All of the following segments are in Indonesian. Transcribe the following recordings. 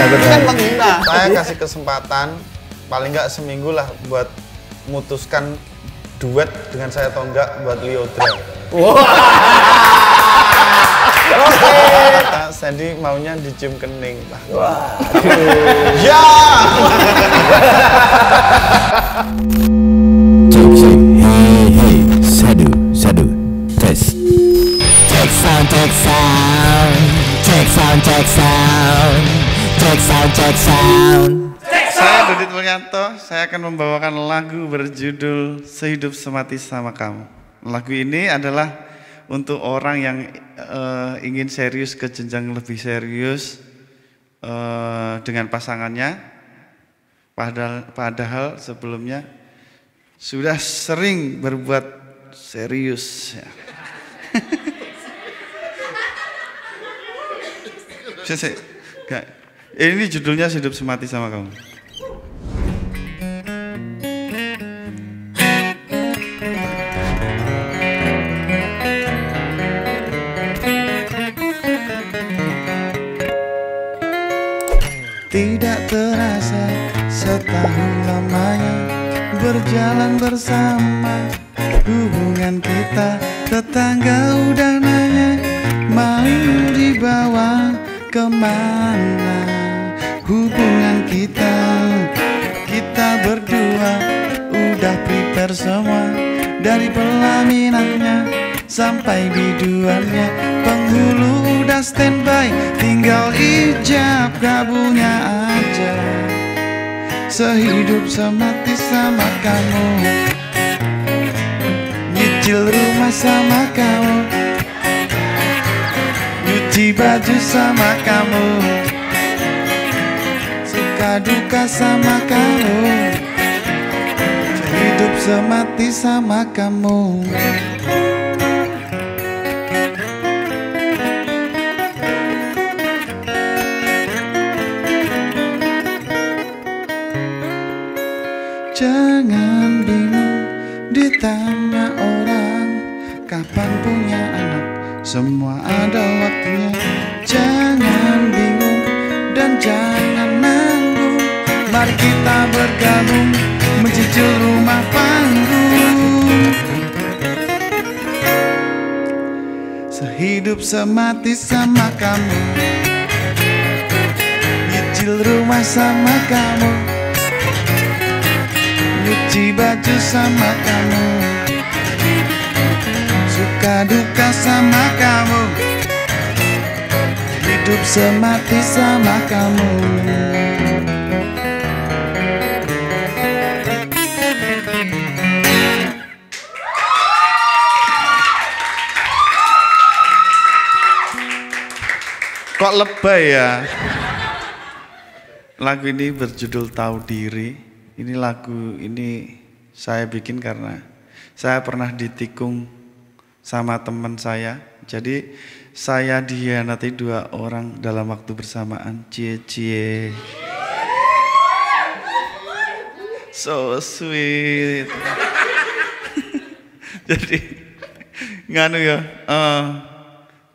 Itu kan menghina. Saya kasih kesempatan paling nggak seminggu lah buat memutuskan duet dengan saya atau enggak buat Lyodra. Kata Sandy maunya dicium kening. Wah. Ya. Hey, sadu, tes. Check sound. Saya Dodit Mulyanto, saya akan membawakan lagu berjudul Sehidup Semati Sama Kamu. Lagu ini adalah untuk orang yang ingin serius ke jenjang lebih serius dengan pasangannya, padahal sebelumnya sudah sering berbuat serius. Ya. Ini judulnya Hidup Semati Sama Kamu. Tidak terasa setahun lamanya berjalan bersama, hubungan kita tetangga udah nanya mau dibawa kemana. Hubungan kita berdua udah prepare semua, dari pelaminannya sampai biduannya, penghulu udah standby, tinggal ijab kabulnya aja. Sehidup semati sama kamu, nyicil rumah sama kamu, nyuci baju sama kamu, suka duka sama kamu. Hidup semati sama kamu. Jangan bingung ditanya orang kapan punya anak, semua ada waktunya. Jangan bingung dan jangan nanggung, mari kita bergabung mencicil rumah panggung. Sehidup semati sama kamu, nyicil rumah sama kamu, nyuci baju sama kamu, suka duka sama kamu. Hidup semati sama kamu. Kok lebay ya? Lagu ini berjudul Tahu Diri. Ini lagu ini saya bikin karena saya pernah ditikung sama teman saya. Jadi saya dihianati 2 orang dalam waktu bersamaan. Cie. So sweet. Jadi nganu ya.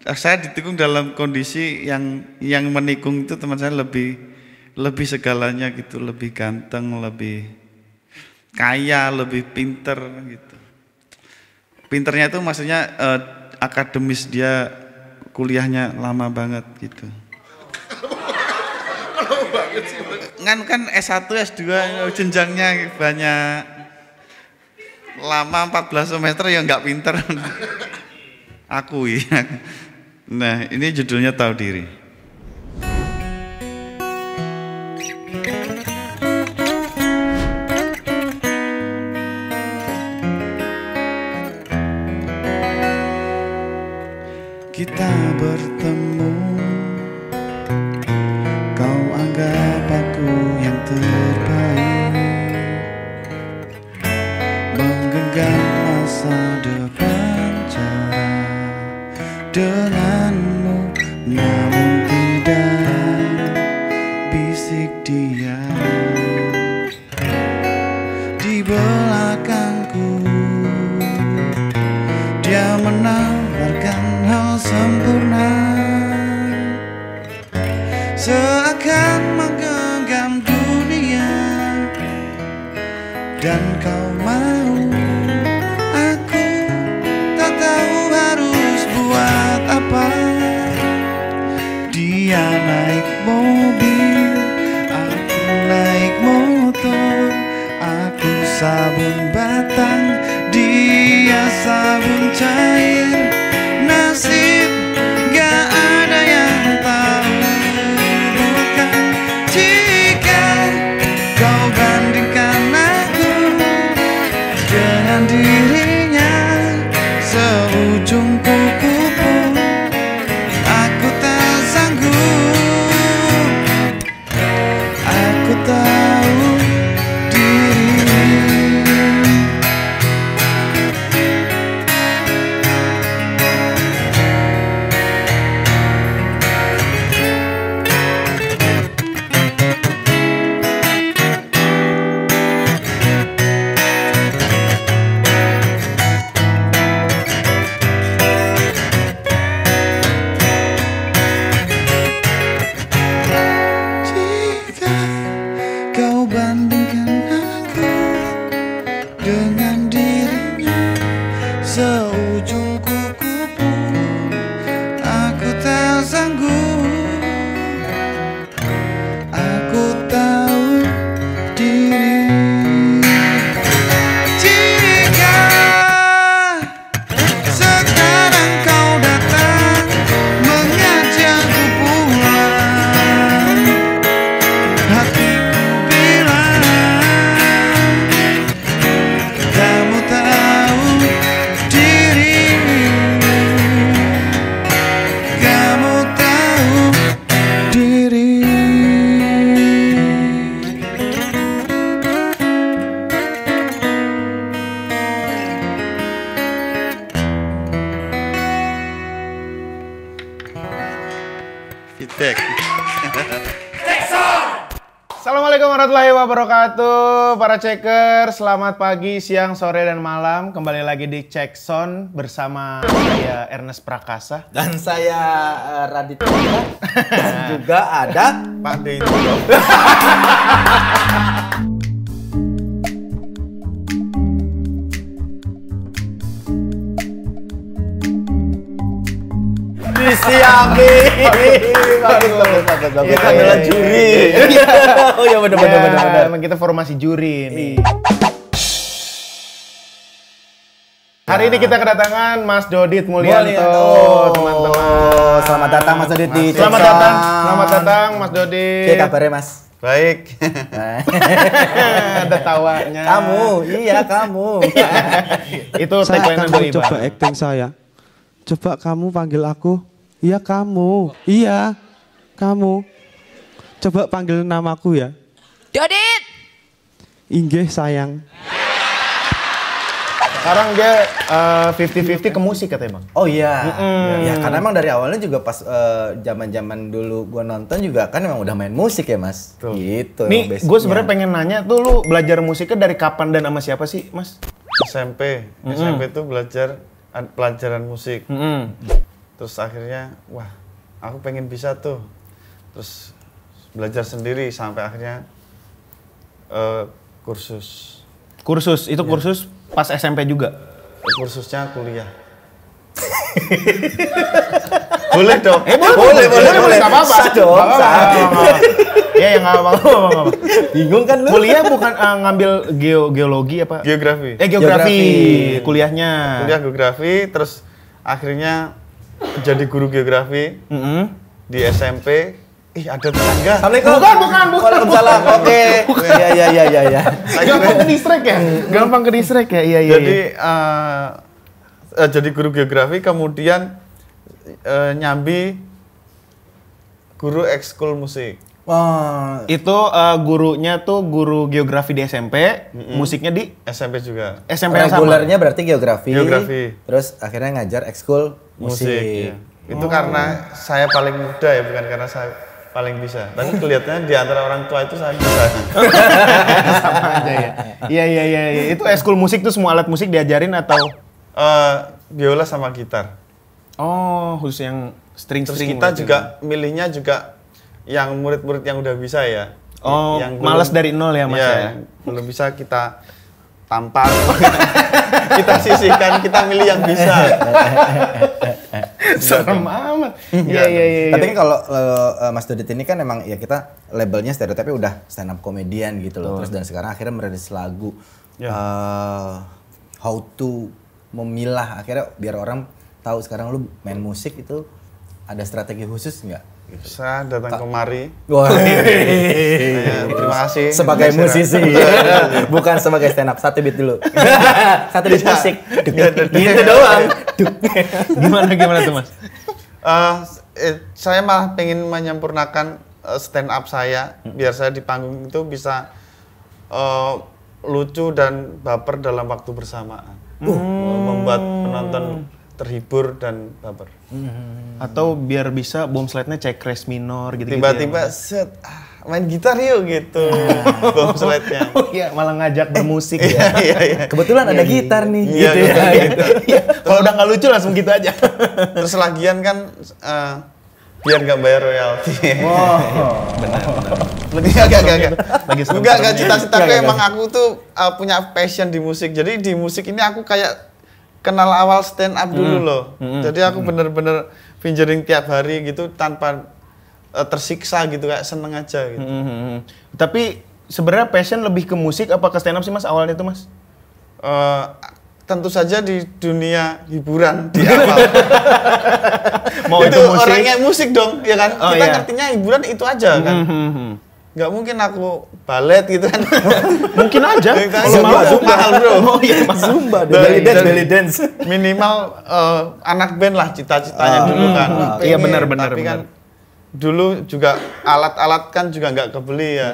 Saya ditikung dalam kondisi yang menikung itu teman saya lebih segalanya gitu, lebih ganteng, lebih kaya, lebih pinter gitu. Pinternya itu maksudnya akademis, dia kuliahnya lama banget gitu. Kan S1, S2 jenjangnya banyak, lama 14 semester ya nggak pinter. Akui. Nah, ini judulnya Tahu Diri. Kita bertemu, kau anggap aku yang terbaik, menggenggam masa depan cerah denganmu, namun tidak bisik dia di belakangku. Dia menawarkan hal sempurna, seakan dalam dunia, dan kau mau aku tak tahu harus buat apa. Dia naik mobil, aku naik motor, aku sabun batang, dia sabun cair. Nasib gak ada yang tahu, bukan? Jika kau bandingkan aku dengan dirinya, seujung kuku pun aku tak sanggup. Aku tahu diri. Jika kau bandingkan aku dengan dirinya, seujung kuku pun aku tak sanggup. Aku tahu diri. Jika sekarang kau datang mengajakku pulang, hatiku bilang kamu tahu diri. Kamu tahu diri. Feedback. Assalamualaikum warahmatullahi wabarakatuh, para ceker. Selamat pagi, siang, sore, dan malam. Kembali lagi di Cek Sound bersama saya Ernest Prakasa. Dan saya Raditya dan juga ada Pak D. Disiami. Bagus. Kita adalah juri. Oh ya benar. Emang kita formasi juri nih. Hari ini kita kedatangan Mas Dodit Mulyanto, teman-teman. Selamat datang Mas Dodit di Selamat Cek datang, Sound. selamat datang Mas Dodit. Oke, kabarnya Mas? Baik. Ada tawanya. Kamu. Itu Saya tagline akan dari mencoba acting saya. Coba kamu panggil aku. Iya kamu. Iya kamu. Coba panggil namaku ya. Dodit! Inggih sayang. Sekarang dia 50-50 ke musik katanya Bang. Oh iya. Ya karena emang dari awalnya juga pas zaman-zaman dulu gua nonton juga kan emang udah main musik ya Mas. Tuh. Gitu. Nih, basicnya. gue sebenarnya pengen nanya tuh lu belajar musiknya dari kapan dan sama siapa sih, Mas? SMP. SMP itu belajar pelajaran musik. Terus akhirnya, wah, aku pengen bisa tuh. Terus belajar sendiri sampai akhirnya kursus. Kursus, itu kursus pas SMP juga? Kursusnya kuliah. Boleh dong. boleh. Nggak apa-apa. Sah dong, Nggak apa-apa, sah. nggak apa-apa. Iya, ya nggak apa-apa. Bingung kan lu? Kuliah bukan ngambil geologi apa? Geografi. Geografi. Geografi. Kuliahnya. Kuliah geografi, terus akhirnya jadi guru geografi di SMP. Ih, ada tetangga. Assalamualaikum. Bukan. Waalaikumsalam. Oke. Iya. Gampang ke distract ya? Gampang ke distract ya? Iya. Jadi jadi guru geografi, kemudian nyambi guru ekskul musik. Wah. Itu gurunya tuh guru geografi di SMP, musiknya di SMP juga. SMP yang sama. Regulernya berarti geografi. Geografi. Terus akhirnya ngajar ekskul musik. Iya. Itu karena saya paling muda ya, bukan karena saya paling bisa. Tapi kelihatannya di antara orang tua itu saya bisa. Sama aja ya. Iya. Itu ekskul musik tuh semua alat musik diajarin atau? Biola sama gitar. Oh, khusus yang Terus string-string. kita berarti. juga milihnya juga yang murid-murid yang udah bisa ya. Oh, yang malas belum- dari nol ya Mas ya? yang belum bisa kita tampar, kita sisihkan, kita milih yang bisa. Serem amat. Iya, iya, iya. Tapi kan kalau Mas Dodit ini kan emang ya kita labelnya stereotipnya udah stand up comedian gitu loh. Terus dan sekarang akhirnya merilis lagu. How to memilah akhirnya biar orang tahu sekarang lu main musik itu ada strategi khusus nggak? Gitu. Saya datang kemari. Wah, Terima kasih. sebagai Mas Ira. musisi, bukan sebagai stand up. Satu beat dulu. Satu beat musik. Gitu doang. Gimana tuh Mas? Saya malah pengen menyempurnakan stand up saya biar saya di panggung itu bisa lucu dan baper dalam waktu bersamaan. Membuat penonton terhibur dan baper. Atau biar bisa bom slide-nya cek res minor gitu. Tiba-tiba set main gitar yuk gitu. Bom slide-nya. Oh iya, malah ngajak bermusik ya. Kebetulan ada gitar nih. Iya, gitu ya. Iya, kalau udah nggak lucu langsung gitu aja. Terus lagian kan biar nggak bayar royalti. Benar. Enggak. Enggak, cita-citaku Enggak. emang aku tuh punya passion di musik. Jadi di musik ini aku kayak kenal awal stand up dulu loh. Jadi aku bener-bener featuring tiap hari gitu tanpa tersiksa gitu, kayak seneng aja gitu. Tapi sebenarnya passion lebih ke musik apa ke stand up sih Mas awalnya tuh Mas? Tentu saja di dunia hiburan di awal. Mau itu musik? orangnya musik dong, ya kan? Oh, Kita iya. ngertinya hiburan itu aja kan. Nggak mungkin aku balet gitu kan. Mungkin aja. Kalau mahal bro. Oh iya, Zumba, Dari- belly dance. Minimal anak band lah cita-citanya dulu kan. Iya, Pengen, benar. Tapi kan dulu juga alat-alat kan juga nggak kebeli ya.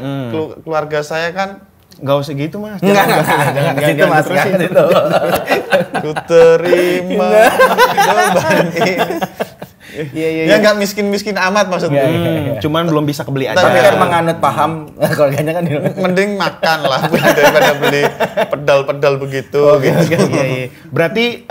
Keluarga saya kan Nggak usah gitu Mas. Enggak ke situ Mas, enggak ke situ. ku terima beban ini. Iya. Ya nggak miskin-miskin amat maksudnya. Cuman belum bisa kebeli aja. Tapi kan menganut paham keluarganya kan. Mending makan lah daripada beli pedal-pedal begitu. Gitu. Iya. Berarti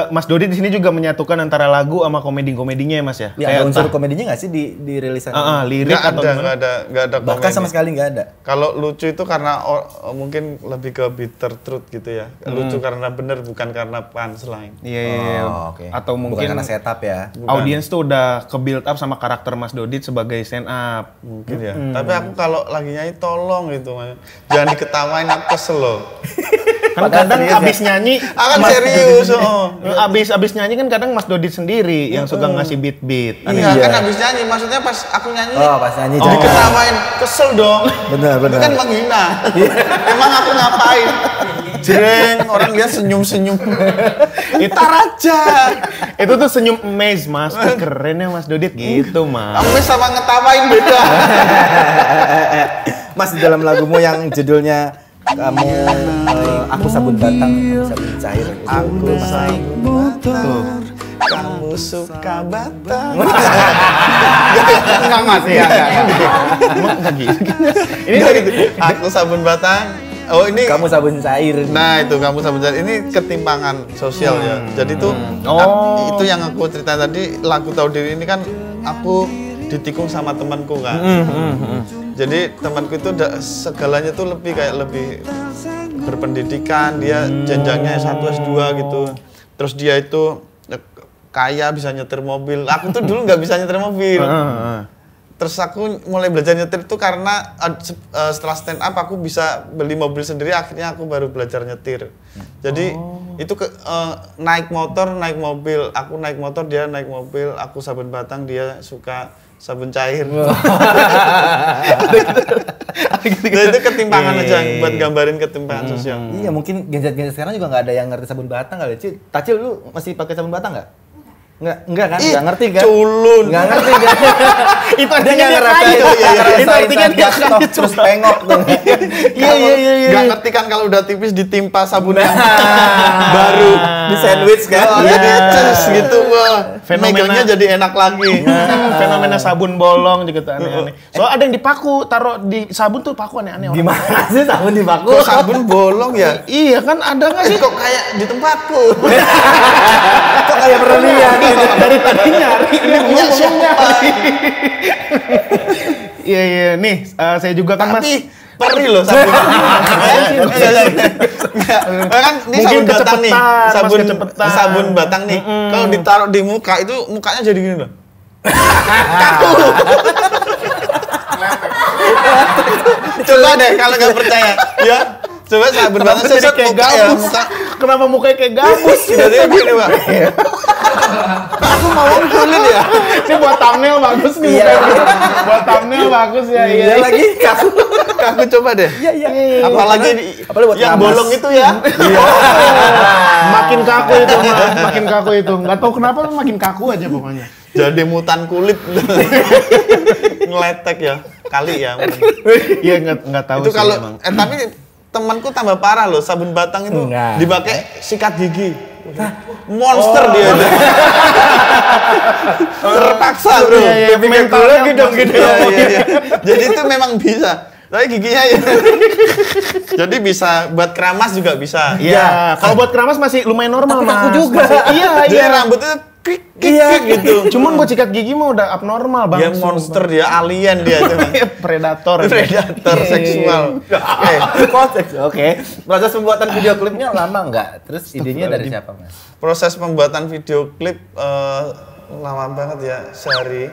Mas Dodi di sini juga menyatukan antara lagu sama komedi-komedinya ya Mas ya? Ya, ada unsur komedinya nggak sih di rilisan? lirik atau gimana? Nggak ada Bahkan komedi. sama sekali nggak ada. Kalau lucu itu karena mungkin lebih ke bitter truth gitu ya. Lucu karena bener bukan karena punchline. Iya. Oh, oke. Atau Bukan mungkin karena setup ya. audiens tuh udah ke build up sama karakter Mas Dodit sebagai stand up. Mungkin ya. Tapi aku kalau lagi nyanyi tolong gitu. Jangan diketawain, aku kesel loh. Kan kadang abis nyanyi, Akan serius. abis nyanyi kan kadang Mas Dodit sendiri yang suka ngasih beat-beat. Iya kan habis nyanyi. Maksudnya pas aku nyanyi Oh, pas nyanyi jadi jadi ketawain, kesel dong. Benar. Itu kan menghina. Emang aku ngapain? Jreng, orang lihat senyum-senyum. Itar aja. Itu tuh senyum amaze Mas. Keren ya Mas Dodit gitu Mas. Kamu sama ngetawain beda. Mas, di dalam lagumu yang judulnya kamu aku sabun batang, aku sabun cair. Aku sabun batang, kamu suka batang. Enggak Mas ya. Enggak gitu. Ini gitu. Aku sabun batang. Oh ini. Kamu sabun cair. Nah itu kamu sabun batang. Ini ketimpangan sosial ya. Jadi tuh itu yang aku cerita tadi. Lagu Tahu Diri ini kan aku ditikung sama temanku kan. Jadi temanku itu segalanya tuh lebih berpendidikan, dia jenjangnya S1 S2 gitu. Terus dia itu kaya, bisa nyetir mobil. Aku tuh dulu nggak bisa nyetir mobil. Terus aku mulai belajar nyetir itu karena setelah stand up aku bisa beli mobil sendiri, akhirnya aku baru belajar nyetir. Jadi itu naik motor, naik mobil. Aku naik motor, dia naik mobil. Aku sabun batang, dia suka sabun cair. Itu ketimpangan aja buat gambarin ketimpangan sosial. Iya, mungkin gen-z sekarang juga nggak ada yang ngerti sabun batang kali. Tacil, lu masih pakai sabun batang nggak? Enggak kan? Enggak ngerti kan? Culun. Enggak ngerti kan? Itu Dia artinya nggak dia ngerasain, kayu. nggak ngerasain Itu artinya dia jatuh, kayu. terus pengok tuh. Iya. Gak ngerti kan kalau udah tipis ditimpa sabun yang baru. Di sandwich kan? Oh, jadi ces gitu wah. Fenomena- Megangnya jadi enak lagi. Fenomena sabun bolong juga tuh aneh-aneh. Soalnya ada yang dipaku, taruh di sabun tuh paku aneh-aneh. orang. Gimana sih sabun dipaku? Kok sabun bolong ya? Iya kan ada nggak sih? Kok kayak di tempatku? Kok kayak berlebihan? Dari tadi nyari, ini belum nyari. Iya, nih saya juga kan Mas. Tapi perih loh sabun. Kan ini Mungkin sabun batang nih. kecepetan, Mas, kecepetan. Sabun batang nih. Kalau ditaruh di muka itu mukanya jadi gini loh. Coba deh kalau nggak percaya, ya. Coba sabun batang Jadi sesat kayak muka ya, gabus. muka. Kenapa mukanya kayak gabus? Jadi gini, Pak. Aku mau kulit ya. Ini buat thumbnail bagus nih. Iya. mukanya. Buat thumbnail bagus ya. Iya. lagi. Aku coba deh. Iya. Apalagi Apalagi buat yang keramas. bolong itu ya. Makin kaku itu, Mas. Makin kaku itu. Nggak tahu kenapa makin kaku aja pokoknya. Jadi mutan kulit. Ngeletek ya. Kali ya. Iya nggak tahu Itu sih kalau emang. tapi temanku tambah parah loh, sabun batang itu Enggak. dipakai sikat gigi. Monster dia itu. Terpaksa, Bro. Iya, iya, mentalnya lagi dong gitu. gitu. Iya. Jadi itu memang bisa. Tapi giginya ya. Jadi bisa buat keramas juga bisa. Iya, kalau buat keramas masih lumayan normal, Tapi Mas. kaku juga. Masih- iya, Jadi iya. rambutnya krik Iya. gitu. Cuman buat sikat gigi mah udah abnormal, Bang. Dia monster, dia alien dia itu. Predator. Predator seksual. Konteks. Oke. Proses pembuatan video klipnya lama nggak? Terus idenya dari siapa, Mas? Proses pembuatan video klip lama banget ya, sehari.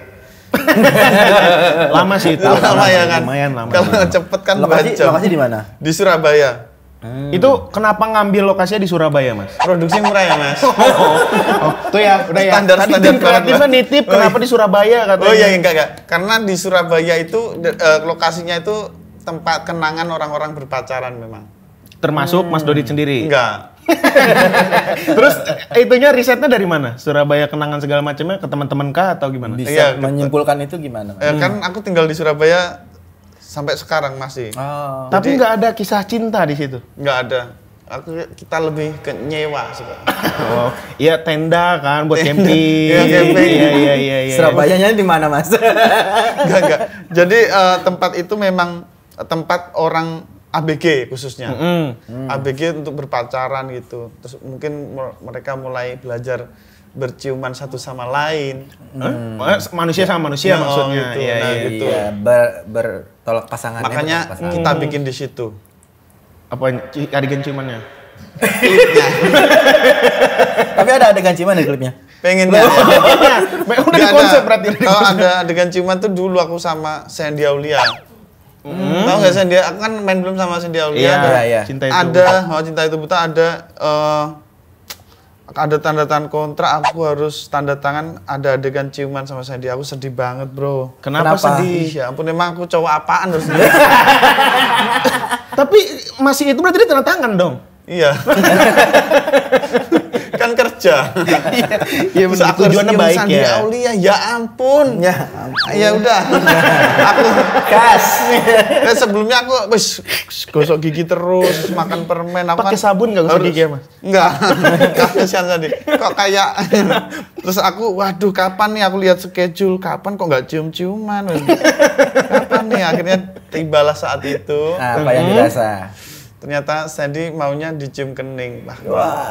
Lama sih itu. Lama ya kan? Lumayan lama. Kalau cepet kan Lokasi 2 jam. lokasi di mana? Di Surabaya. Itu kenapa ngambil lokasinya di Surabaya, Mas? Produksi murah ya, Mas? Oh, tuh ya, udah ya. Standar- Tadi standar tim kreatifnya banget, Mas. nitip kenapa di Surabaya katanya. Oh iya, enggak. Karena di Surabaya itu lokasinya itu tempat kenangan orang-orang berpacaran memang. Termasuk Mas Dodit sendiri. Enggak. Terus itunya risetnya dari mana? Surabaya kenangan segala macamnya ke teman-teman kah atau gimana? Bisa Iya, menyimpulkan itu gimana, Mas? Kan aku tinggal di Surabaya sampai sekarang masih. Oh. Tapi nggak ada kisah cinta di situ. Enggak ada. Kita lebih ke nyewa sih, Pak. Oh, iya tenda kan buat camping. Iya, camping. Iya. Surabayanya di mana, Mas? Enggak. Jadi tempat itu memang tempat orang ABG khususnya. ABG untuk berpacaran gitu. Terus mungkin mereka mulai belajar berciuman satu sama lain. Manusia sama manusia Oh, maksudnya. gitu. Iya, Nah, iya. gitu. Iya, bertolak pasangannya. Makanya bertolak pasangan. kita bikin di situ. Apa adegan ciumannya? Tapi ada adegan ciuman di klipnya. Pengennya. Udah Nggak di konsep ada. berarti. Kalau ada adegan ciuman tuh dulu aku sama Sandy Aulia. Tahu nggak Sandy? Aku kan main film sama Sandy Aulia. Iya. Cinta itu. Ada, Cinta itu buta ada tanda tangan kontrak, aku harus tanda tangan, ada adegan ciuman sama Sandy. Aku sedih banget, Bro. Kenapa Kenapa? sedih? Ya ampun, emang aku cowok apaan terus? Tapi masih itu berarti dia tanda tangan dong. Iya. Kan kerja. Iya Terus benar. aku harus Tujuannya nyium baik Sandy ya. Aulia, ya ampun. Ya, Ya udah. Aku kas. sebelumnya aku wis gosok gigi terus, makan permen. Aku Pakai sabun nggak gosok gigi ya, Mas? Enggak. Kasihan tadi. Kok kayak terus aku waduh kapan nih aku lihat schedule, kapan kok nggak cium-ciuman. Kapan nih akhirnya tibalah saat itu. Apa yang dirasa? Ternyata Sandy maunya dicium kening. Wah.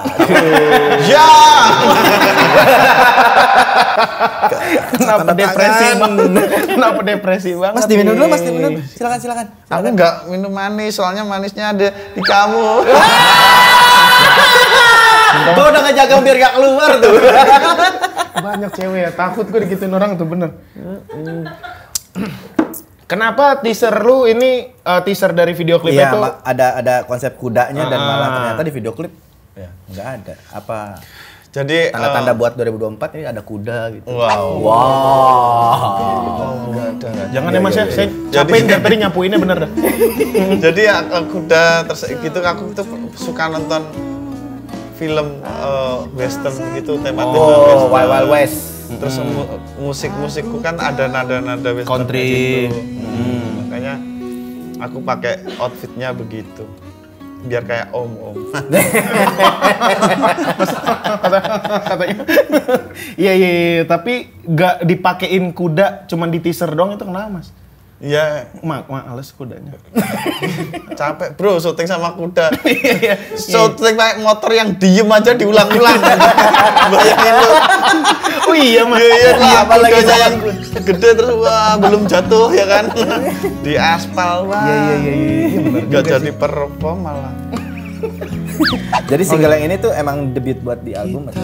Ya. Kenapa depresi banget? Kenapa depresi banget? Mas diminum dulu, Mas nih? diminum. Silakan. Aku nggak minum manis, soalnya manisnya ada di kamu. Gua udah ngejaga biar gak keluar tuh. Banyak cewek ya, takut gue digituin orang tuh bener. Kenapa teaser lu ini teaser dari video klip Iya, itu? ada konsep kudanya dan malah ternyata di video klip ya nggak ada. Apa Jadi tanda-tanda buat 2024 ini ada kuda gitu. wow. Wow. Jangan ya Mas ya, saya capek dari tadi nyapuinnya bener dah. Jadi kuda gitu aku tuh suka nonton film western gitu, tema-tema Oh, western. Wild Wild West. Terus musik-musikku kan ada nada-nada western Country. gitu. Makanya aku pakai outfitnya begitu. Biar kayak om-om. Katanya. Iya, tapi nggak dipakein kuda cuman di teaser doang itu kenapa Mas? Ya Males kudanya. capek bro syuting sama kuda. Iya. Syuting pakai motor yang diem aja diulang-ulang. Bayangin lu. Oh iya Mas. Iya lah, apalagi kudanya yang gede terus wah belum jatuh ya kan. Di aspal wah. Iya benar. Gak jadi perform malah. Jadi single yang ini tuh emang debut buat di album atau?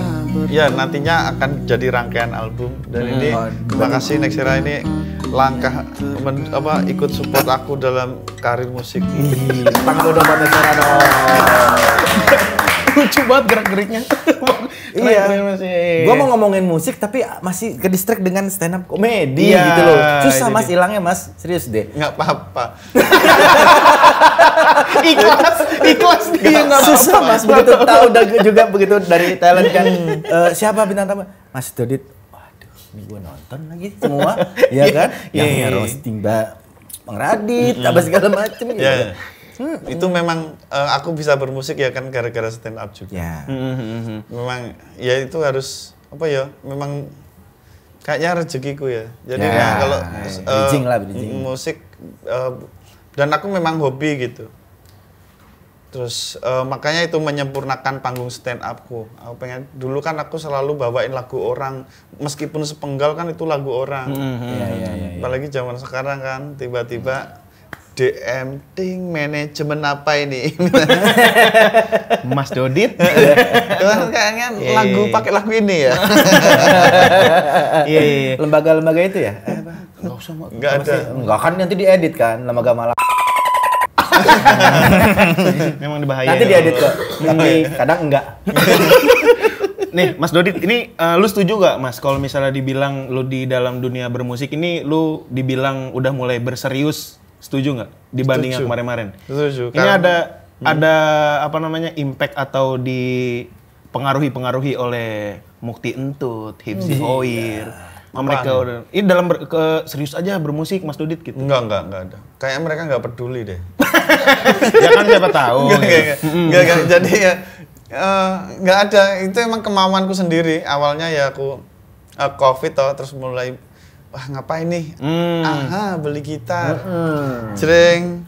Ya nantinya akan jadi rangkaian album dan ini terima kasih Nexira ini langkah ikut support aku dalam karir musik. Tangan dong buat Nexira dong. Lucu banget gerak-geriknya. Iya. Keren, Mas. Gua mau ngomongin musik tapi masih ke distract dengan stand up komedi Iya, gitu loh. Susah itu Mas dia. hilangnya Mas, serius deh. Nggak apa-apa. Ikhlas dia nggak Susah apa-apa. Mas, begitu tahu juga begitu dari talent kan siapa bintang tamu? Mas Dodit. Waduh, ini gua nonton lagi semua, ya kan? Yang roasting Bang Radit, apa segala macem gitu. Ya. Itu memang aku bisa bermusik ya kan gara-gara stand up juga. Ya. Memang ya itu harus apa ya? Memang kayaknya rezekiku ya. Jadi Ya, kalau bridging lah, bridging. musik dan aku memang hobi gitu. Terus makanya itu menyempurnakan panggung stand upku. Aku pengen dulu kan aku selalu bawain lagu orang meskipun sepenggal kan itu lagu orang. Iya. Apalagi zaman sekarang kan tiba-tiba DM ting manajemen apa ini? Mas Dodit. Kan kayaknya lagu pakai lagu ini ya. Iya. Lembaga-lembaga itu ya? Enggak usah, Mak. Enggak ada. Enggak kan nanti diedit kan, lembaga malam. Memang dibahaya. Nanti diedit kok. Tapi kadang enggak. Nih, Mas Dodit, ini lu setuju gak, Mas, kalau misalnya dibilang lu di dalam dunia bermusik ini lu dibilang udah mulai berserius, setuju nggak dibanding yang Setuju. kemarin-kemarin? Setuju. Ini ada apa namanya impact atau dipengaruhi oleh Mukti Entut, Hipsi Hoir, mereka udah ini dalam serius aja bermusik, Mas Dodit gitu. Enggak ada. Kayak mereka nggak peduli deh. Ya kan siapa tahu. Enggak. Jadi ya nggak ada. Itu emang kemauanku sendiri. Awalnya ya aku COVID terus mulai wah ngapain nih? Aha, beli gitar. Jreng.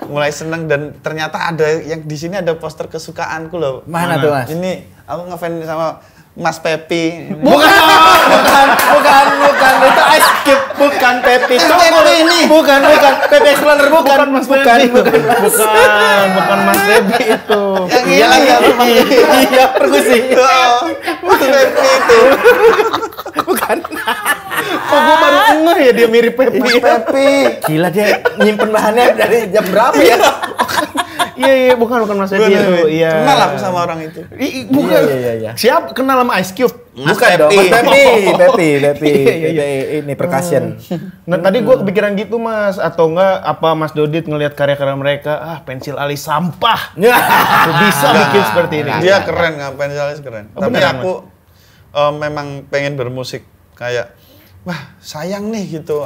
Mulai seneng dan ternyata ada yang di sini ada poster kesukaanku loh. Mana tuh, Mas? Ini aku ngefans sama Mas Pepi. Bukan itu Ice Cube, bukan Pepi. Pepi ini. Bukan Pepi Explorer, bukan Mas bukan. bukan Mas Debi itu. Yang ini Iya lagi ya, iya perkusi. Mas Pepi itu. Oh, gue baru ngeh ya dia mirip Pepi. Mas Pepi. Gila dia nyimpen bahannya dari jam berapa ya? Iya, bukan Mas Debi itu. Iya. Kenal aku sama orang itu. Bukan. Iya. Siap kenal sama Ice Cube? Bukan dong, Mas Pepi. Ini percussion. Nah, tadi gue kepikiran gitu, Mas. Atau enggak apa Mas Dodit ngelihat karya-karya mereka, pensil alis sampah. Aku bisa bikin seperti ini. Dia keren, ngapain Salis keren. Tapi beneran, aku memang pengen bermusik kayak wah sayang nih gitu.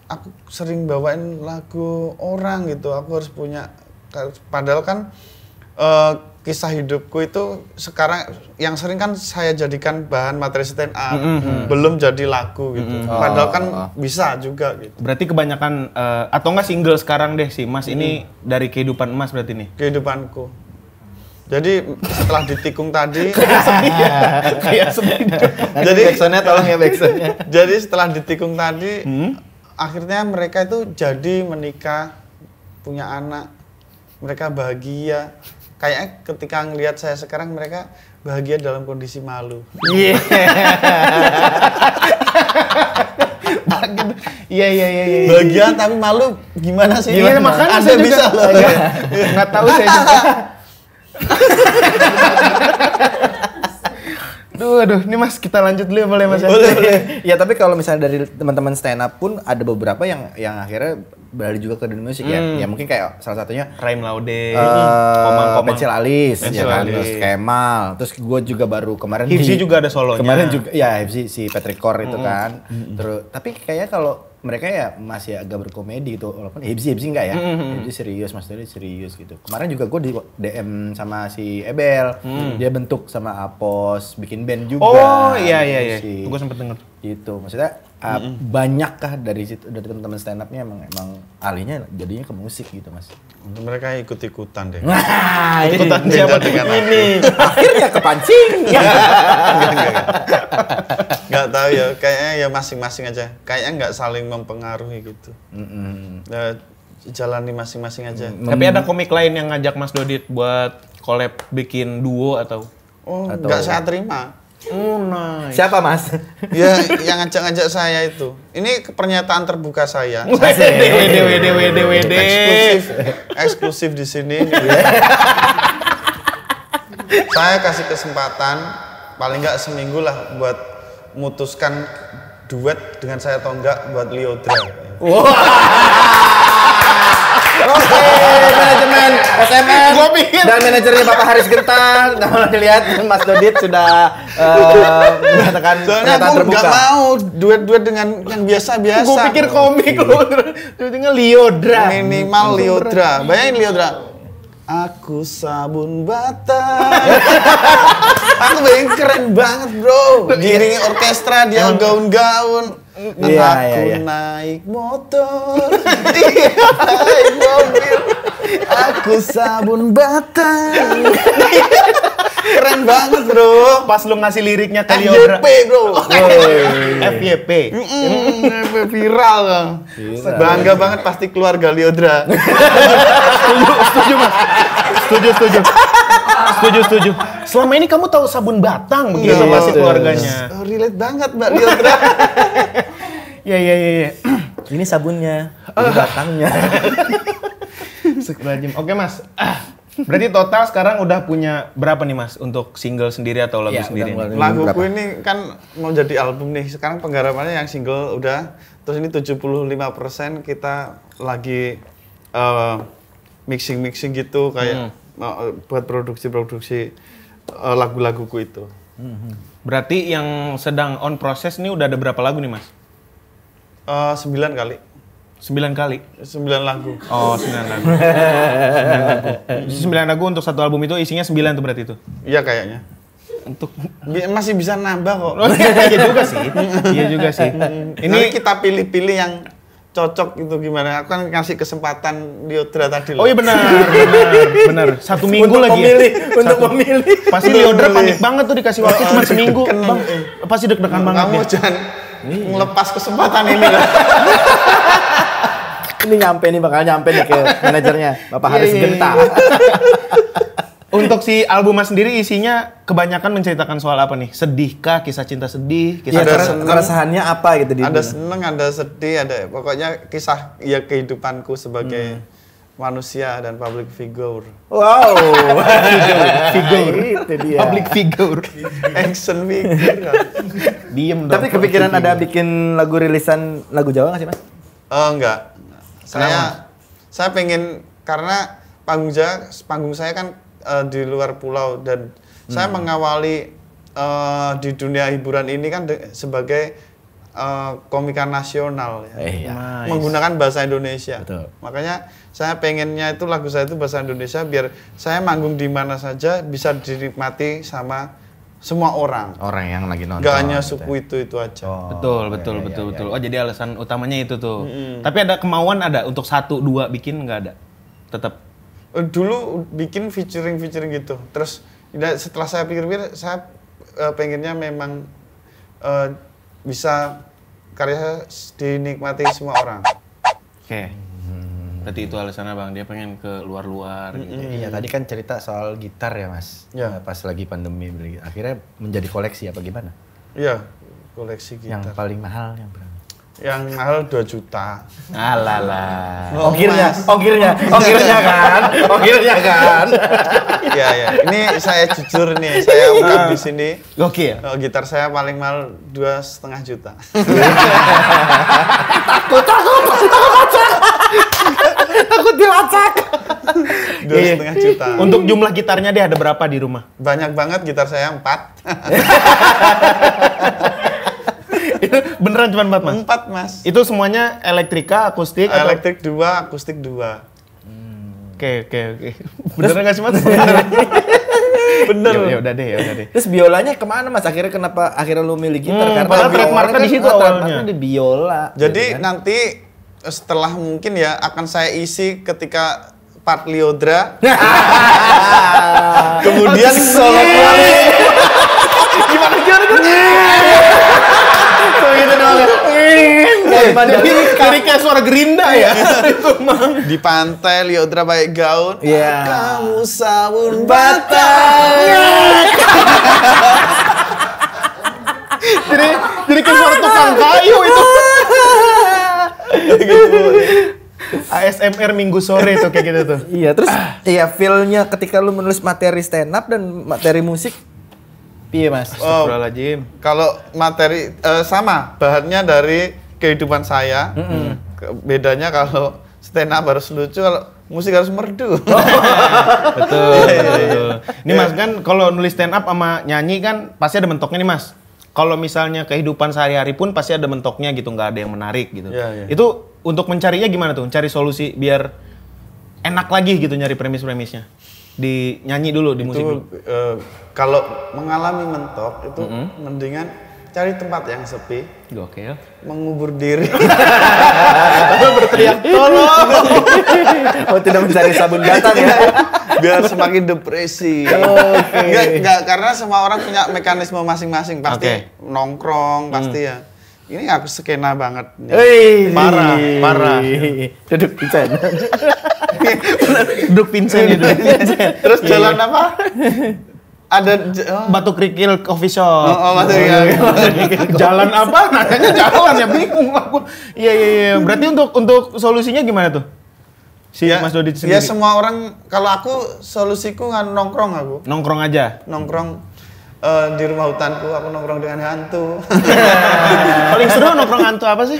Aku sering bawain lagu orang gitu. Aku harus punya padahal kan kisah hidupku itu sekarang yang sering kan saya jadikan bahan materi stand up. Belum jadi lagu gitu. Padahal kan bisa juga gitu. Berarti kebanyakan atau enggak single sekarang deh sih, Mas. Ini dari kehidupan Mas berarti nih. Kehidupanku. Jadi setelah ditikung tadi Kayak sedih. Jadi backsoundnya tolong ya backsoundnya. Jadi setelah ditikung tadi, akhirnya mereka itu jadi menikah, punya anak, mereka bahagia. Kayaknya ketika ngelihat saya sekarang mereka bahagia dalam kondisi malu. Iya. Iya. Bahagia tapi malu gimana sih? Iya, makanya Anda saya juga bisa loh. nggak tahu saya juga. Aduh, ini Mas kita lanjut dulu ya boleh Mas? Boleh. Ya tapi kalau misalnya dari teman-teman stand up pun ada beberapa yang akhirnya beralih juga ke dunia musik ya. Ya mungkin kayak salah satunya Raim Laude, Pensil Alis, Pensil ya kan? Alis. Terus Kemal, terus gue juga baru kemarin Hipsi juga ada solonya. Kemarin juga, ya Hipsi si Patrick Core itu kan. Terus tapi kayaknya kalau mereka ya masih agak berkomedi gitu, walaupun Hipsi enggak ya. Hipsi serius, Mas Dodi serius gitu. Kemarin juga gue di DM sama si Ebel, dia bentuk sama Apos, bikin band juga. Oh iya. Si- Gue sempet denger. Gitu, maksudnya banyakkah dari situ dari teman-teman stand up-nya emang alihnya jadinya ke musik gitu Mas? Mereka ikut-ikutan deh. Wah, Ikutan ini siapa beda dengan ini akhirnya kepancing. Nggak tahu ya, kayaknya ya masing-masing aja. Kayaknya nggak saling mempengaruhi gitu. Ya, jalani masing-masing aja. Tapi ada komik lain yang ngajak Mas Dodit buat collab bikin duo atau? Oh, nggak saya terima. Oh, nice. Siapa Mas? Ya, yang ngajak-ngajak saya itu. Ini pernyataan terbuka saya. Wede. Eksklusif di sini. Saya kasih kesempatan paling nggak seminggu lah buat memutuskan duet dengan saya atau enggak buat Liodra. Oke, manajemen SMN dan manajernya Bapak Haris Genta. Kalau dilihat Mas Dodit sudah menyatakan Soalnya pernyataan aku terbuka. nggak mau duet-duet dengan yang biasa-biasa. Gue pikir komik loh, tiba-tiba Liodra. Minimal Liodra. Bayangin Liodra. Aku sabun batang. Aku bayangin keren banget bro. Giringi orkestra dia gaun-gaun. Iya, Aku iya. naik motor. Dia naik mobil. Aku sabun batang. Keren banget bro. Pas lu ngasih liriknya ke Liodra. FYP bro. FYP. Viral kan. Bangga banget pasti keluarga Liodra. Setuju. Selama ini kamu tahu sabun batang begitu Iya. pasti keluarganya. Oh, relate banget Mbak Liodra. Iya. Ini sabunnya, ini batangnya. Rajim. Oke Mas. Berarti total sekarang udah punya berapa nih Mas untuk single sendiri atau lagu Iya, sendiri? udah nih? mulai. Laguku ini kan mau jadi album nih. Sekarang penggarapannya yang single udah. Terus ini 75% kita lagi mixing gitu kayak buat produksi lagu-laguku itu. Berarti yang sedang on proses nih udah ada berapa lagu nih Mas? 9 kali. 9 kali. 9 lagu. Oh, 9 lagu. 9 lagu untuk satu album itu isinya 9 tuh berarti itu. Iya kayaknya. Untuk Masih bisa nambah kok. Oh, iya juga sih. Iya juga sih. Ini Ini kita pilih-pilih yang cocok itu gimana. Aku kan ngasih kesempatan Liodra tadi Oh iya benar. Satu minggu lagi Untuk memilih. Pasti Liodra panik banget tuh dikasih waktu cuma seminggu. Bang, pasti deg-degan banget. Kamu ya. jangan ngelepas kesempatan ini lah. Ini bakal nyampe nih ke manajernya Bapak Haris Iya. Genta. Untuk si album Mas sendiri isinya kebanyakan menceritakan soal apa nih? Sedihkah? Kisah cinta sedih? Kisah Ada cinta- seneng. Keresahannya apa gitu di Ada seneng, ada sedih, ada pokoknya kisah ya kehidupanku sebagai manusia dan public figure. Wow. Figure. Itu dia. Public figure. Action figure. Diem dong. Tapi kepikiran ada bikin lagu rilisan lagu Jawa nggak sih Mas? Enggak. Saya pengen karena panggung saya kan di luar pulau dan saya mengawali di dunia hiburan ini kan sebagai komika nasional ya. Iya. Menggunakan bahasa Indonesia. Betul. Makanya saya pengennya itu lagu saya itu bahasa Indonesia biar saya manggung di mana saja bisa dinikmati sama semua orang. Orang yang lagi nonton. Enggak hanya gitu. suku itu aja. Betul. Oh jadi alasan utamanya itu tuh. Tapi ada kemauan ada untuk 1, 2 bikin nggak ada? Tetap. Dulu bikin featuring gitu. Terus setelah saya pikir-pikir saya pengennya memang bisa karya dinikmati semua orang. Oke. Berarti itu alasannya Bang, dia pengen ke luar-luar gitu. Iya, tadi kan cerita soal gitar ya Mas. Ya. Pas lagi pandemi beli. Akhirnya menjadi koleksi apa gimana? Iya, koleksi Yang gitar. paling mahal yang berapa? Yang mahal 2 juta. Alah. Ongkirnya kan. Ya. Ini saya jujur nih, saya ungkap di sini. Gokil. Gitar saya paling mahal 2,5 juta. Takut dilacak. 2,5 juta. Untuk jumlah gitarnya dia ada berapa di rumah? Banyak banget gitar saya 4. Itu beneran cuma 4 Mas? 4 Mas. Itu semuanya elektrika, akustik, atau? Elektrik 2, akustik 2. Oke. Beneran nggak sih Mas? Bener. Ya udah deh. Terus biolanya kemana Mas? Kenapa akhirnya lu milih gitar? Karena padahal biola trademarknya di situ trademarknya awalnya. di biola. Jadi gitu kan. nanti setelah mungkin ya akan saya isi ketika part Lyodra. Kemudian solo kembali. Gimana gitu doang. Jadi kayak suara gerinda ya. Itu mah. Di pantai Lyodra pakai gaun. Iya. Kamu sabun batang. Jadi kayak suara tukang kayu itu. ASMR minggu sore tuh kayak gitu tuh. Iya, terus iya feel-nya ketika lu menulis materi stand up dan materi musik piye Mas? Astagfirullahaladzim. Kalau materi sama, bahannya dari kehidupan saya. Bedanya kalau stand up harus lucu, kalau musik harus merdu. Betul. Ini Mas kan kalau nulis stand up sama nyanyi kan pasti ada mentoknya nih Mas. Kalau misalnya kehidupan sehari-hari pun pasti ada mentoknya gitu, nggak ada yang menarik gitu. Iya. Itu untuk mencarinya gimana tuh? Cari solusi biar enak lagi gitu nyari premis-premisnya. Di nyanyi dulu, di musik dulu. Kalau mengalami mentok itu mendingan cari tempat yang sepi, Gokil. mengubur diri. Berteriak tolong. Oh, tidak mencari sabun batang ya. Biar semakin depresi. Enggak, karena semua orang punya mekanisme masing-masing. Pasti Oke. nongkrong, pasti ya. Ini aku skena banget. Parah. Duduk Vincent. Duduk Vincent itu. Terus jalan apa? Ada Batu Kerikil Coffee Shop. Batu Kerikil. Jalan apa? Nanya jalan ya bingung aku. Iya. Berarti untuk solusinya gimana tuh? Si Mas Dodi sendiri. Ya semua orang, kalau aku solusiku nggak nongkrong aku. Nongkrong aja. Nongkrong di rumah hutanku, aku nongkrong dengan hantu. Paling seru nongkrong hantu apa sih?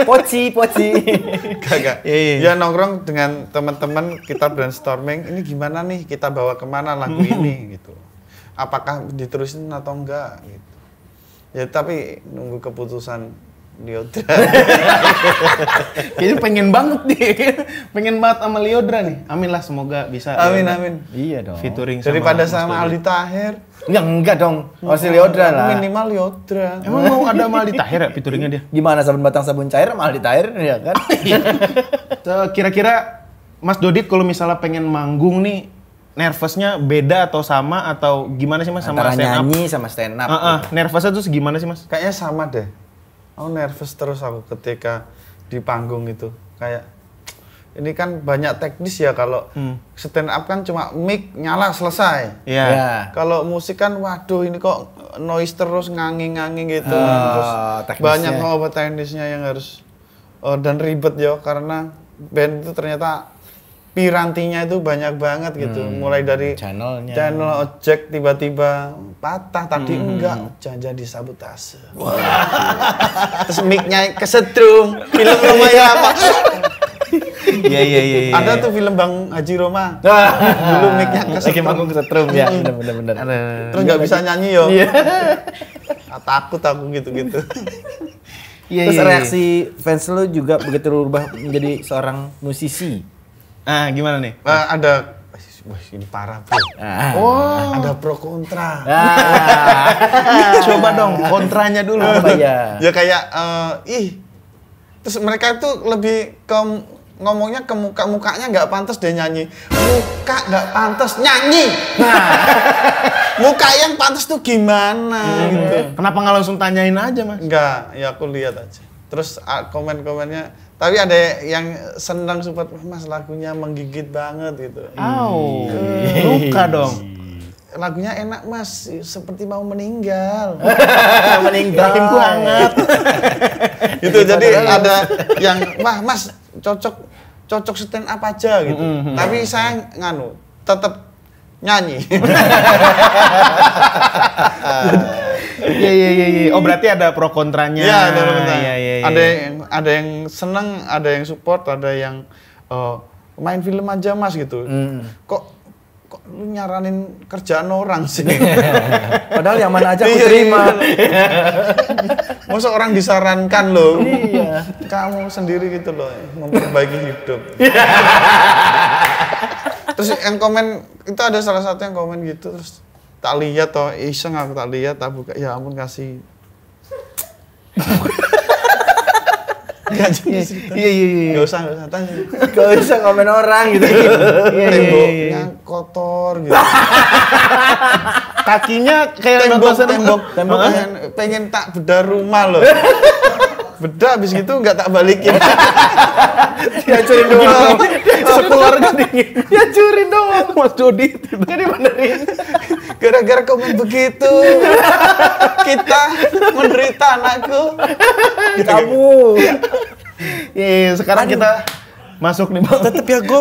Poci. Gak. Iya. Ya nongkrong dengan teman-teman, kita brainstorming, ini gimana nih, kita bawa kemana lagu ini gitu. Apakah diterusin atau enggak gitu. Ya tapi nunggu keputusan Lyodra. Kayaknya pengen banget nih. Pengen banget sama Lyodra nih. Amin lah, semoga bisa. Amin. Iya dong. Featuring Daripada Mas sama Dodi. Aldi Tahir. Ya enggak dong. Masih Lyodra lah. Minimal Lyodra. Emang mau ada sama Aldi Tahir ya featuringnya dia? Gimana sabun batang sabun cair sama Aldi Tahir ya kan? Kira-kira Mas Dodit kalau misalnya pengen manggung nih, nervousnya beda atau sama atau gimana sih Mas sama Antara stand up? nyanyi sama stand up. Nervousnya tuh segimana sih Mas? Kayaknya sama deh. Aku nervous terus aku ketika di panggung itu. Kayak ini kan banyak teknis ya, kalau stand up kan cuma mic nyala selesai. Iya. Ya. Kalau musik kan waduh ini kok noise terus nganging gitu. Terus teknisnya. banyak teknisnya yang harus dan ribet ya, karena band itu ternyata pirantinya itu banyak banget gitu. Mulai dari Channelnya. channel ojek tiba-tiba patah, tadi enggak, jangan disabotase. Terus mic-nya kesetrum, film Roma apa? Iya. Ada tuh film Bang Haji Roma. Dulu mic-nya Lagi kesetrum. manggung kesetrum ya. Bener. Terus nggak bisa nyanyi yo. Iya. Takut aku gitu-gitu. Iya. Terus reaksi fans lu juga begitu lu berubah menjadi seorang musisi. Ah, gimana nih? Ada, wah ini parah bro. Ada pro kontra. Coba dong kontranya dulu. Apa ya? Ya kayak terus mereka tuh lebih ke ngomongnya ke mukanya nggak pantas dia nyanyi. Muka nggak pantas nyanyi. Muka yang pantas tuh gimana gitu. Kenapa nggak langsung tanyain aja Mas? Enggak, ya aku lihat aja. Terus komen-komennya, tapi ada yang senang support, Mas lagunya menggigit banget gitu. Au, luka dong. Lagunya enak Mas, seperti mau meninggal. Rahimku hangat. Gitu, jadi ada yang, wah Mas cocok stand up aja gitu. Tapi saya tetap nyanyi. Iya. Oh berarti ada pro kontranya. Iya, ada pro kontra. Iya. Ada yang seneng, ada yang support, ada yang main film aja Mas gitu. Kok lu nyaranin kerjaan orang sih? Padahal yang mana aja aku Iya, terima. Masa orang disarankan loh. Iya. Kamu sendiri gitu loh, memperbaiki hidup. Terus yang komen itu ada salah satu yang komen gitu terus tak lihat toh iseng aku tak lihat tak buka ya ampun kasih. Iya. Gak usah tanya. Gak usah komen orang gitu. Temboknya kotor gitu. Kakinya kayak tembok pengen tak bedah rumah loh. Bedah abis gitu nggak tak balikin. Dihancurin doang. Sekeluarga dingin. Dihancurin doang. Mas Dodi Gak dibenerin. Gara-gara komen begitu kita menderita anakku. Kamu. Iya, sekarang kita masuk nih Bang. Tetep ya gue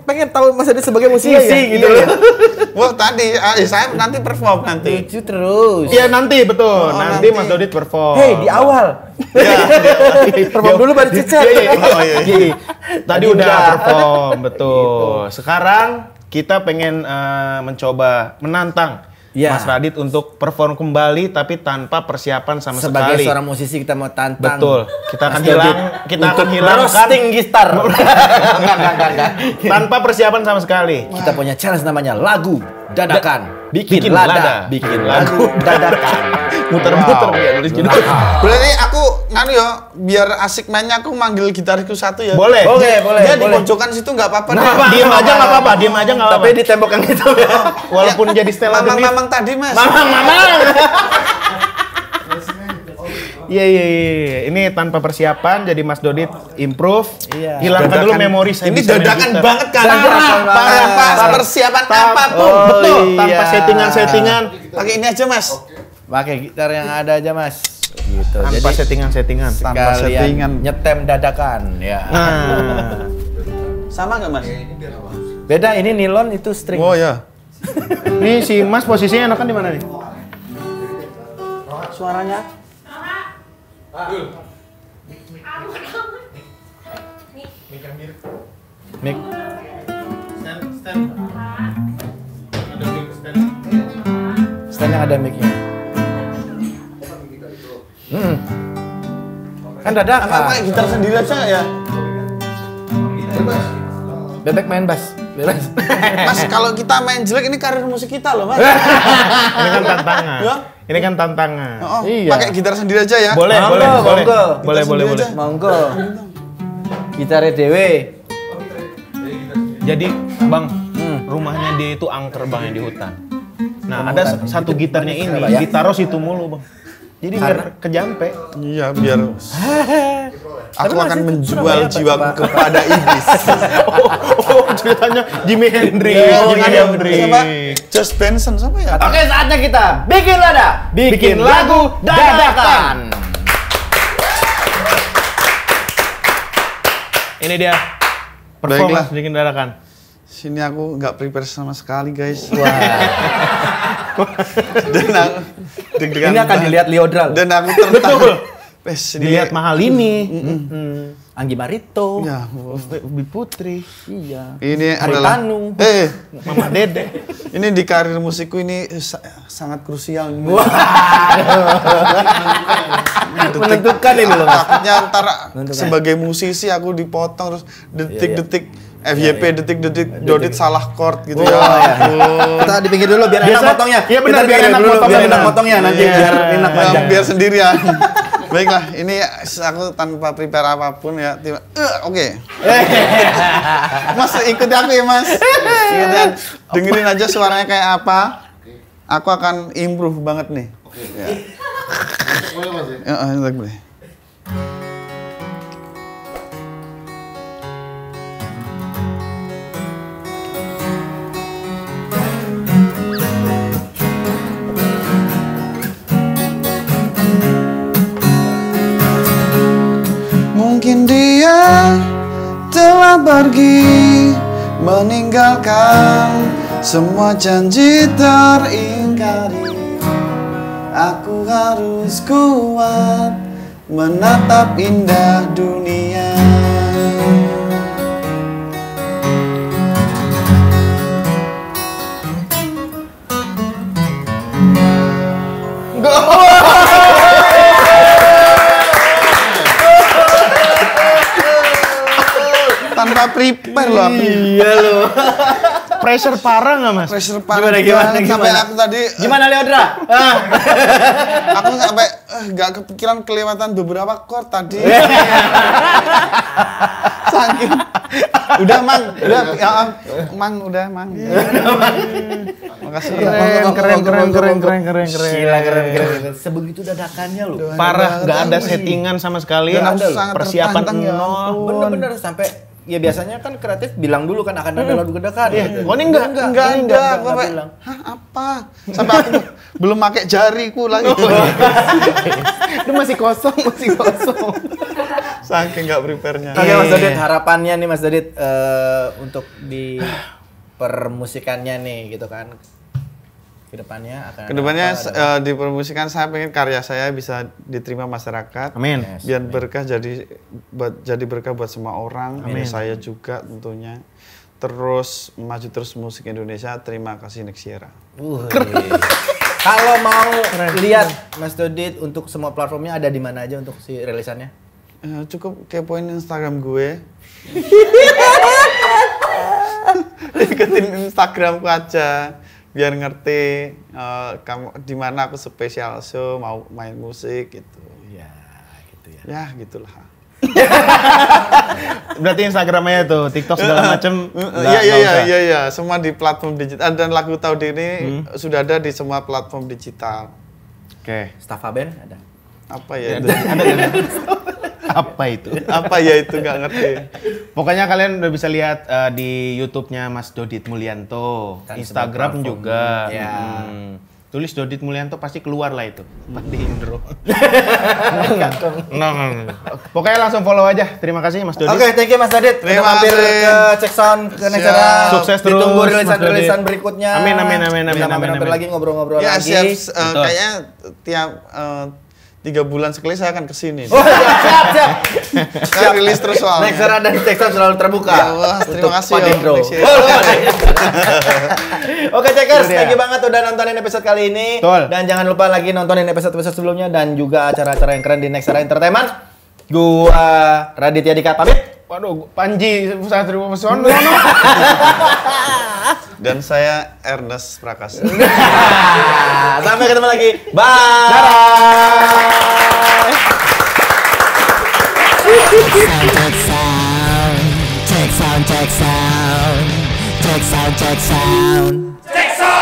pengen tahu Mas Adi sebagai musisi gitu iya. Wah tadi saya nanti perform nanti. Lucu terus. Iya nanti betul. Nanti nanti. Mas Dodi perform. Hei di awal. Perform dulu baru cicet. Iya. Tadi udah perform betul. Sekarang kita pengen mencoba menantang Ya. Mas Radit untuk perform kembali tapi tanpa persiapan sama Sebagai sekali. seorang musisi kita mau tantang. Betul. Kita akan Untuk hilangkan roasting gitar. Enggak. tanpa persiapan sama sekali. Kita punya challenge namanya lagu dadakan. Bikin lada. Bikin lagu dadakan. Muter-muter ya nulis judul. Berarti aku nganu ya biar asik mainnya aku manggil gitarisku satu ya. Boleh. Dia di pojokan situ nggak apa-apa. Diam aja nggak apa-apa. Tapi di tembok yang itu ya. Walaupun jadi Stella Genif. Mamang tadi mas. Mamang. Iya. Ini tanpa persiapan jadi Mas Dodit improve. Iya. Hilangkan dulu memori saya. Ini bisa main dadakan gitar. banget kan. Parah. Persiapan apapun. Betul. iya. Tanpa settingan. Pakai ini aja mas. Pakai gitar yang ada aja Mas. Gitu. Tanpa settingan. Tanpa settingan. Nyetem dadakan ya. Nah. Sama nggak mas? Beda ini nilon itu string. Oh ya. Ini si Mas posisinya enakan di mana nih? Suaranya mic. Stand yang ada mic-nya. Kan dadakan. Pakai gitar sendiri aja ya. Bebek main bass. Bebas. Mas kalau kita main jelek ini karir musik kita loh mas. Ini kan tantangan. Ya? Ini kan tantangan. Oh, Iya. Pakai gitar sendiri aja ya. Boleh. sendiri aja. Monggo. Gitarnya dewe. Jadi Bang, rumahnya dia itu angker Bang yang di hutan. Nah, ada satu gitarnya ini, ditaruh situ mulu Bang. Jadi biar kejampe. Iya biar aku akan menjual jiwaku kepada iblis. Ceritanya Jimi Hendrix. Siapa? Josh Benson siapa ya? Oke, saatnya kita bikin lada, bikin lagu dadakan. Ini dia. Performance Baiklah. bikin dadakan. Sini aku nggak prepare sama sekali guys. Wah. Dan aku deg-degan Ini akan banget. dilihat Liodral. Dan aku tertarik. Betul. Wes, ini- Dilihat mahal ini. Anggi Marito. Ya, Ubi Putri. Iya. ini Haritanu. adalah Mama Dede. ini di karir musikku ini sangat krusial. Menentukan ini loh. Takutnya ntar Menentukan. sebagai musisi aku dipotong terus detik-detik FYP detik-detik Dodit salah chord gitu ya. Kita di pinggir dulu biar enak Biasa- potongnya. iya benar, Kita biar pinggir enak dulu, potongnya, biar enak benar. potongnya nanti Iya. biar enak panjang. Biar sendirian. Baiklah, ini aku tanpa prepare apapun ya. Oke. Mas ikuti aku ya Mas. Ikutin. Dengerin aja suaranya kayak apa. Aku akan improve banget nih. Oke. Ya. Boleh Mas ya? Boleh. Mungkin dia telah pergi meninggalkan semua janji teringkari. Aku harus kuat menatap indah dunia. Tanpa prepare loh aku. Iya loh. Pressure parah nggak mas? Pressure parah Gimana? sampai aku tadi Gimana Leodra? aku sampai nggak kepikiran kelewatan beberapa chord tadi. Saking udah mang, udah ya, mang udah mang. Makasih. Keren. Gila keren. Sebegitu dadakannya loh. Parah, nggak ada settingan sama sekali. Nggak ada loh. Persiapan Sangat tertantang ya nol. Bener-bener sampai ya biasanya kan kreatif bilang dulu kan akan ada lagu dadakan. Oh ini enggak. Enggak Nggak sampai bilang. hah apa? Sampai aku belum pakai jariku lagi. Itu masih kosong. Saking nggak prepare-nya. Oke Mas Dodit, harapannya nih Mas Dodit untuk di permusikannya nih gitu kan. Kedepannya akan Kedepannya apa, di permusikan saya pengen karya saya bisa diterima masyarakat. Amin. Biar berkah jadi berkah buat semua orang. Amin. Saya juga tentunya. Terus maju terus musik Indonesia. Terima kasih Nexiera. Kalau mau lihat Mas Dodit untuk semua platformnya ada di mana aja untuk si rilisannya? Cukup kepoin Instagram gue. Ikutin Instagramku aja biar ngerti kamu di mana aku spesial show mau main musik gitu. Iya, gitu ya. Ya gitulah. Berarti Instagramnya tuh, TikTok segala macem. Iya, semua di platform digital dan lagu Tahu Diri sudah ada di semua platform digital. Oke. Staffa Band ada. Apa ya itu? Apa itu? Apa ya itu nggak ngerti. Pokoknya kalian udah bisa lihat di YouTube-nya Mas Dodit Mulyanto, Dan Instagram semua juga. platform. Ya. Tulis Dodit Mulyanto pasti keluar lah itu. Di intro. Pokoknya langsung follow aja. Terima kasih Mas Dodit. Oke, thank you Mas Dodit. Udah Terima mampir kasih. ke Check Sound ke Nexiera. Sukses terus, Ditunggu Mas rilisan-rilisan Dodit. berikutnya. Amin. Bisa mampir lagi ngobrol-ngobrol Ya lagi. siap. Betul. Kayaknya tiap 3 bulan sekali saya akan kesini. Oh, siap. Saya rilis terus soalnya. Nexiera dan Check Sound selalu terbuka. Ya Allah, terima untuk kasih Pak ya, Dendro. Nexiera. Oke Checkers, Itu dia. thank you banget udah nontonin episode kali ini. Betul. Dan jangan lupa lagi nontonin episode-episode sebelumnya dan juga acara-acara yang keren di Nexiera Entertainment. Gua Raditya Dika pamit. Waduh, Panji Satrio Pesona. Dan saya Ernest Prakasa. Sampai ketemu lagi. Bye. Check sound. Check sound. Check sound. Check sound. Check sound.